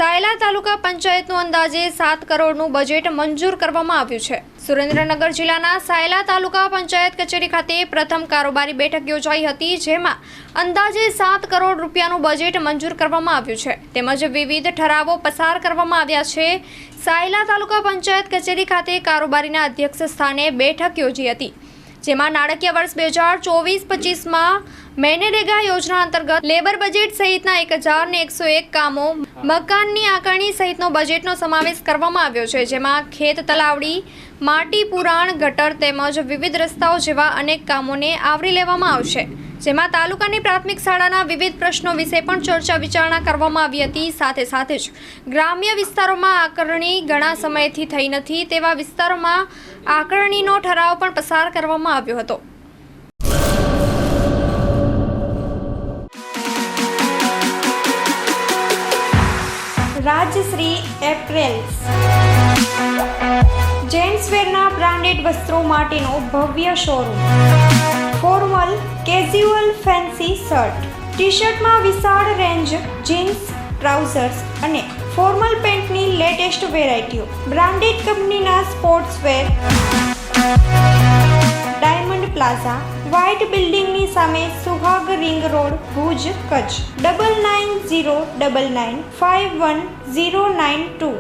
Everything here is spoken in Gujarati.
સાયલા તાલુકા પંચાયતનું અંદાજે 7 કરોડનું બજેટ મંજૂર કરવામાં આવ્યું છે। સુરેન્દ્રનગર જિલ્લાના સાયલા તાલુકા પંચાયત કચેરી ખાતે પ્રથમ કારોબારી બેઠક યોજાઈ હતી, જેમાં અંદાજે 7 કરોડ રૂપિયાનું બજેટ મંજૂર કરવામાં આવ્યું છે તેમજ વિવિધ ઠરાવો પસાર કરવામાં આવ્યા છે। સાયલા તાલુકા પંચાયત કચેરી ખાતે કારોબારીના અધ્યક્ષ સ્થાને બેઠક યોજી હતી, જેમાં નાણાકીય વર્ષ 2024-25માં મેનેરેગા યોજના અંતર્ગત લેબર બજેટ સહિતના 1001 કામો, મકાનની આકારણી સહિતનો બજેટનો સમાવેશ કરવામાં આવ્યો છે, જેમાં ખેત તલાવડી, માટી પુરાણ, ગટર તેમજ વિવિધ રસ્તાઓ જેવા અનેક કામોને આવરી લેવામાં આવશે, જેમાં તાલુકાની પ્રાથમિક શાળાના વિવિધ પ્રશ્નો વિશે પણ ચર્ચા વિચારણા કરવામાં આવી હતી। સાથે જ ગ્રામ્ય વિસ્તારોમાં આકારણી ઘણા સમયથી થઈ નથી તેવા વિસ્તારોમાં આકારણીનો ઠરાવ પણ પસાર કરવામાં આવ્યો હતો। રાજશ્રી એપ્રેલ્સ જેન્ટ્સવેરના બ્રાન્ડેડ વસ્ત્રો માટેનો ભવ્ય showroom. Formal, casual, fancy shirt, ટી-શર્ટમાં વિશાળ રેન્જ, જીન્સ, ટ્રાઉઝર્સ અને ફોર્મલ પેન્ટની લેટેસ્ટ વેરાયટીઓ, બ્રાન્ડેડ કંપનીના સ્પોર્ટ્સવેર। ડાયમંડ પ્લાઝા, વ્હાઇટ બિલ્ડિંગની સામે, સુહાગ રિંગ રોડ, ભુજ, કચ્છ। 9909951092